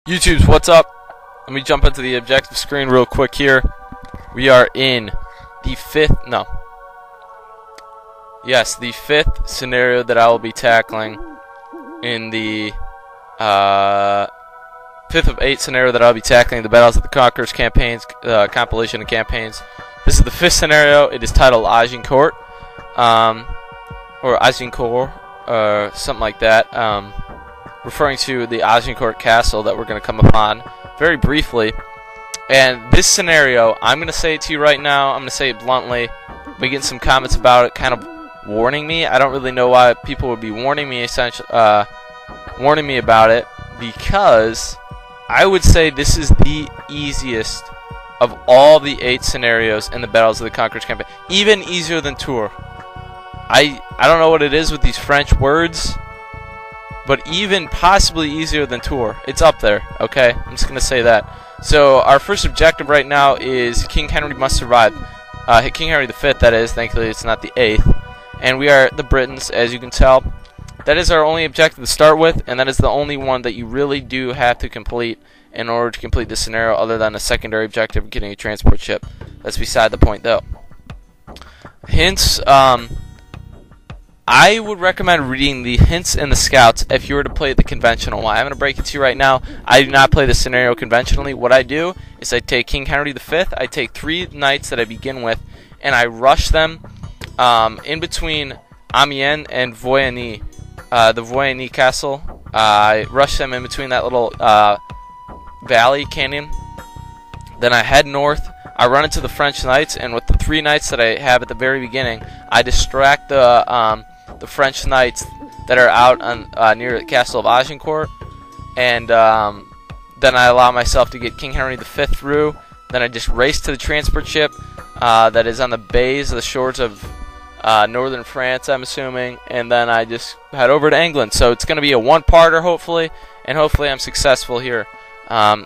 YouTube's what's up? Let me jump into the objective screen real quick here. We are in the fifth scenario that I will be tackling in the fifth of 8 scenario that I'll be tackling the Battles of the Conquerors campaigns, compilation of campaigns. This is the 5th scenario. It is titled Agincourt, or Agincourt, something like that. Referring to the Agincourt castle that we're going to come upon very briefly. And this scenario, I'm going to say it to you right now, I'm going to say it bluntly. We get some comments about it kind of warning me. I don't really know why people would be warning me warning me about it, because I would say this is the easiest of all the 8 scenarios in the Battles of the Conquerors campaign. Even easier than Tours. I don't know what it is with these French words, but even possibly easier than Tours. It's up there, okay? I'm just going to say that. So our first objective right now is King Henry must survive. King Henry V, that is. Thankfully, it's not the 8th. And we are the Britons, as you can tell. That is our only objective to start with, and that is the only one that you really do have to complete in order to complete this scenario, other than a secondary objective of getting a transport ship. That's beside the point, though. Hints, I would recommend reading the hints and the scouts if you were to play the conventional one. I'm going to break it to you right now. I do not play the scenario conventionally. What I do is I take King Henry V, I take 3 knights that I begin with, and I rush them in between Amiens and Voigny, the Voigny castle. I rush them in between that little valley canyon. Then I head north. I run into the French knights, and with the 3 knights that I have at the very beginning, I distract the French knights that are out on near the castle of Agincourt, and then I allow myself to get King Henry V through. Then I just race to the transport ship that is on the bays of the shores of northern France, I'm assuming, and then I just head over to England. So it's going to be a one-parter, hopefully, and hopefully I'm successful here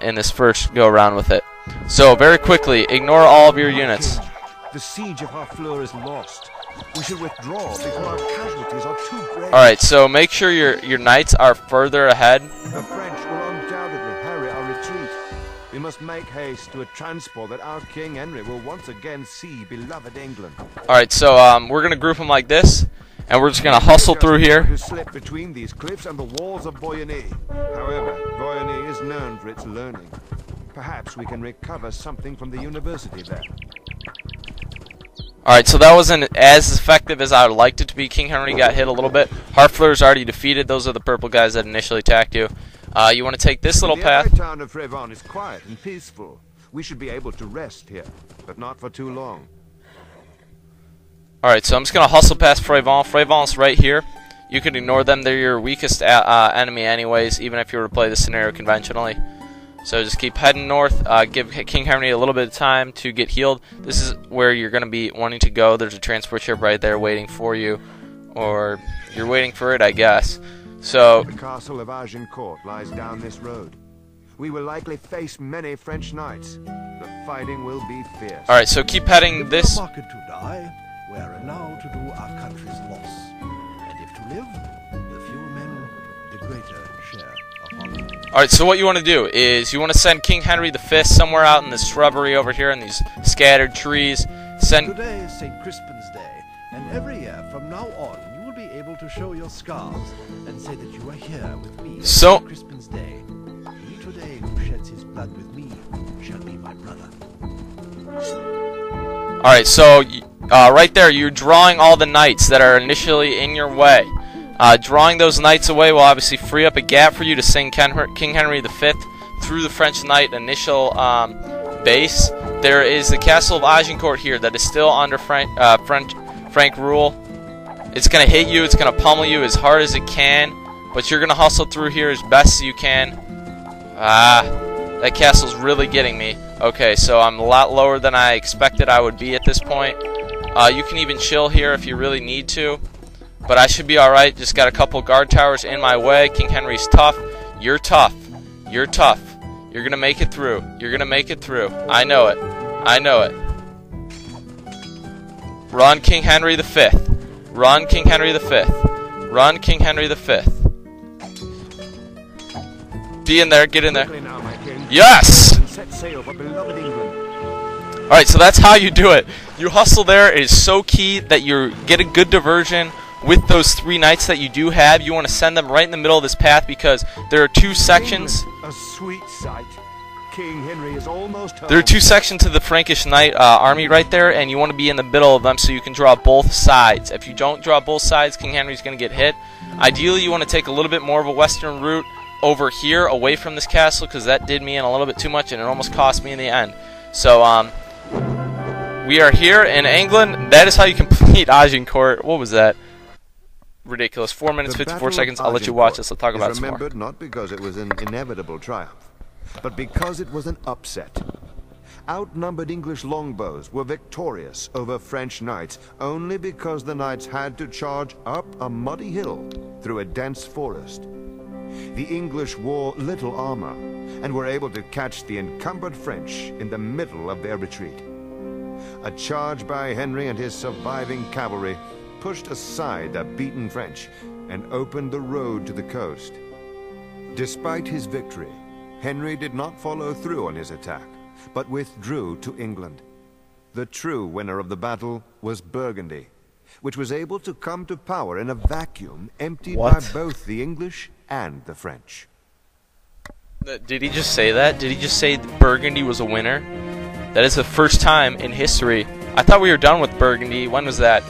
in this first go-around with it. So very quickly, ignore all of your units. The siege of Harfleur is lost. We should withdraw before our casualties are too great. Alright, so make sure your knights are further ahead. The French will undoubtedly hurry our retreat. We must make haste to a transport that our King Henry will once again see beloved England. Alright, so we're going to group them like this, and we're just going to hustle through here. To slip between these cliffs and the walls of Voigny. However, Voigny is known for its learning. Perhaps we can recover something from the university there. Alright, so that wasn't as effective as I would like it to be. King Henry got hit a little bit. Harfleur's already defeated. Those are the purple guys that initially attacked you. You want to take this little path. The town of Frévent is quiet and peaceful. We should be able to rest here, but not for too long. Alright, so I'm just going to hustle past Frévent. Frévent's right here. You can ignore them. They're your weakest enemy anyways, even if you were to play the scenario conventionally. So just keep heading north, give King Henry a little bit of time to get healed. This is where you're going to be wanting to go. There's a transport ship right there waiting for you. Or you're waiting for it, I guess. So the castle of Agincourt lies down this road. We will likely face many French knights. The fighting will be fierce. Alright, so keep heading this. If market to die, we are now to do our country's loss. And if to live, the fewer men, the greater share of honor. Alright, so what you want to do is you want to send King Henry V somewhere out in the shrubbery over here in these scattered trees. Today is St. Crispin's Day, and every year from now on you will be able to show your scars and say that you are here with me on St. Crispin's Day. He today who sheds his blood with me shall be my brother. Alright, so right there you're drawing all the knights that are initially in your way. Drawing those knights away will obviously free up a gap for you to send King Henry V through the French knight initial base. There is the castle of Agincourt here that is still under Frank rule. It's going to hit you, it's going to pummel you as hard as it can, but you're going to hustle through here as best as you can. That castle's really getting me. Okay, so I'm a lot lower than I expected I would be at this point. You can even chill here if you really need to. But I should be alright. Just got a couple guard towers in my way. King Henry's tough. You're tough. You're tough. You're going to make it through. You're going to make it through. I know it. I know it. Run, King Henry V. Run, King Henry V. Run, King Henry V. Be in there, get in there. Quickly now, my king. Yes! And set sail for beloved England. Alright, so that's how you do it. You hustle there. It is so key that you get a good diversion with those 3 knights that you do have. You want to send them right in the middle of this path because there are 2 sections. England, a sweet sight. King Henry is almost home. There are 2 sections of the Frankish knight army right there, and you want to be in the middle of them so you can draw both sides. If you don't draw both sides, King Henry's going to get hit. Ideally, you want to take a little bit more of a western route over here, away from this castle, because that did me in a little bit too much, and it almost cost me in the end. So, we are here in England. That is how you complete Agincourt. What was that? Ridiculous. 4 minutes, 54 seconds. I'll let you watch this. I'll talk about it some more. Remembered not because it was an inevitable triumph, but because it was an upset. Outnumbered English longbows were victorious over French knights only because the knights had to charge up a muddy hill through a dense forest. The English wore little armor and were able to catch the encumbered French in the middle of their retreat. A charge by Henry and his surviving cavalry pushed aside the beaten French and opened the road to the coast. Despite his victory, Henry did not follow through on his attack, but withdrew to England. The true winner of the battle was Burgundy, which was able to come to power in a vacuum emptied by both the English and the French. Did he just say that? Did he just say Burgundy was a winner? That is the first time in history. I thought we were done with Burgundy. When was that?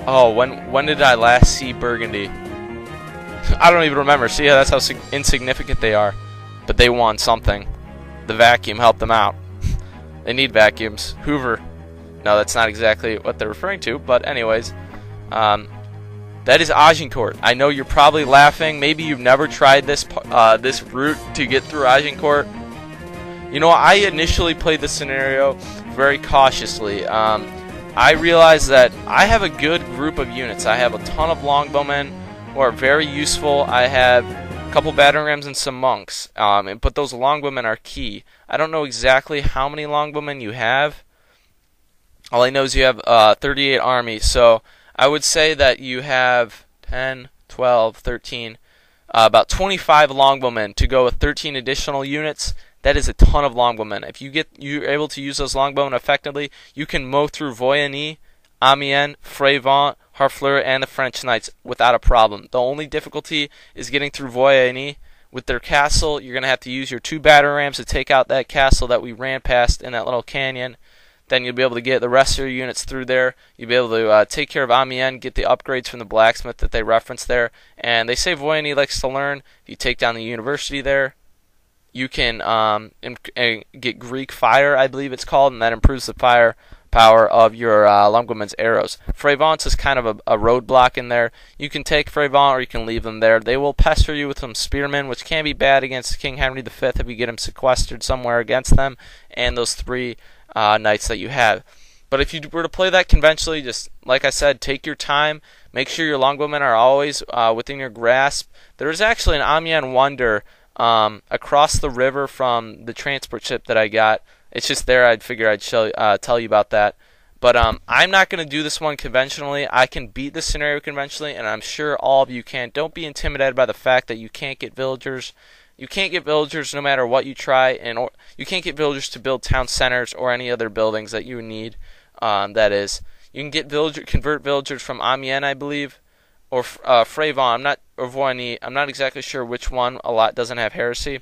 Oh, when did I last see Burgundy? I don't even remember. See, that's how insignificant they are. But they won something. The vacuum helped them out. They need vacuums. Hoover. No, that's not exactly what they're referring to. But anyways, that is Agincourt. I know you're probably laughing. Maybe you've never tried this this route to get through Agincourt. You know, I initially played this scenario very cautiously. I realized that I have a good group of units. I have a ton of longbowmen who are very useful. I have a couple battering rams and some monks. But those longbowmen are key. I don't know exactly how many longbowmen you have. All I know is you have 38 armies. So I would say that you have 10, 12, 13, about 25 longbowmen to go with 13 additional units. That is a ton of longbowmen. If you're able to use those longbowmen effectively, you can mow through Voyagny, Amiens, Frévent, Harfleur, and the French knights without a problem. The only difficulty is getting through Voyagny. With their castle, you're going to have to use your 2 battering rams to take out that castle that we ran past in that little canyon. Then you'll be able to get the rest of your units through there. You'll be able to take care of Amiens, get the upgrades from the blacksmith that they reference there. And they say Voyagny likes to learn. If you take down the university there, you can get Greek fire, I believe it's called, and that improves the fire power of your longbowmen's arrows. Frévent is kind of a roadblock in there. You can take Frévent or you can leave them there. They will pester you with some spearmen, which can be bad against King Henry V if you get him sequestered somewhere against them, and those 3 knights that you have. But if you were to play that conventionally, just like I said, take your time. Make sure your longbowmen are always within your grasp. There is actually an Amiens wonder across the river from the transport ship that I got. It's just there. I'd figure I'd tell you about that. But I'm not going to do this one conventionally. I can beat this scenario conventionally, and I'm sure all of you can. Don't be intimidated by the fact that you can't get villagers. You can't get villagers no matter what you try, and you can't get villagers to build town centers or any other buildings that you need. That is, you can get convert villagers from Amiens, I believe, or Frévent. Or Voigny. I'm not exactly sure which one. A lot doesn't have heresy.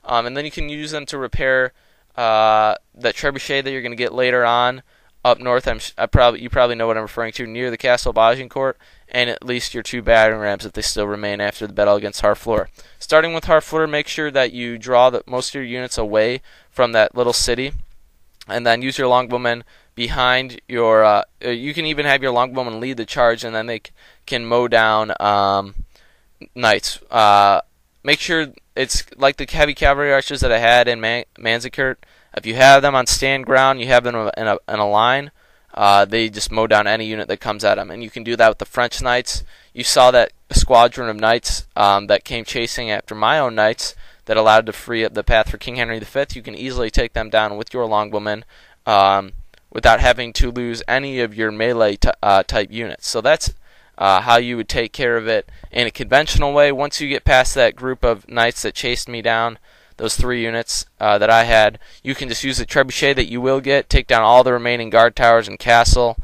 And then you can use them to repair that trebuchet that you're going to get later on up north. You probably know what I'm referring to, near the castle of Agincourt, and at least your 2 battering rams if they still remain after the battle against Harfleur. Starting with Harfleur, make sure that you draw most of your units away from that little city, and then use your longbowmen behind your. You can even have your longbowmen lead the charge, and then they can mow down knights. Make sure it's like the heavy cavalry archers that I had in Manzikert. If you have them on stand ground, you have them in a line, they just mow down any unit that comes at them. And you can do that with the French knights. You saw that squadron of knights that came chasing after my own knights that allowed to free up the path for King Henry V. You can easily take them down with your longbowmen without having to lose any of your melee type units. So that's how you would take care of it in a conventional way. Once you get past that group of knights that chased me down, those 3 units that I had, you can just use the trebuchet that you will get, take down all the remaining guard towers and castle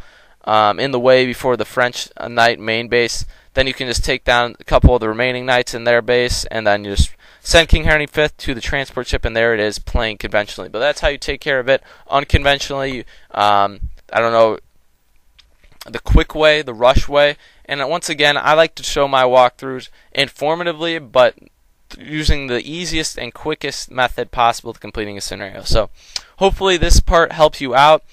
in the way before the French knight main base. Then you can just take down a couple of the remaining knights in their base, and then you just send King Henry V to the transport ship, and there it is, playing conventionally. But that's how you take care of it unconventionally. I don't know, the quick way, the rush way. And once again, I like to show my walkthroughs informatively, but using the easiest and quickest method possible to completing a scenario. So hopefully this part helps you out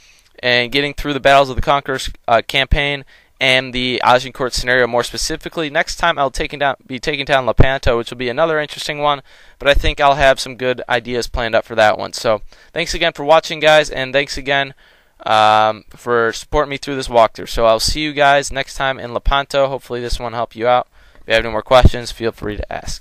in getting through the Battles of the Conquerors campaign and the Agincourt scenario more specifically. Next time I'll be taking down Lepanto, which will be another interesting one, but I think I'll have some good ideas planned up for that one. So thanks again for watching, guys, and thanks again for supporting me through this walkthrough. So I'll see you guys next time in Lepanto. Hopefully this one helped you out. If you have any more questions, feel free to ask.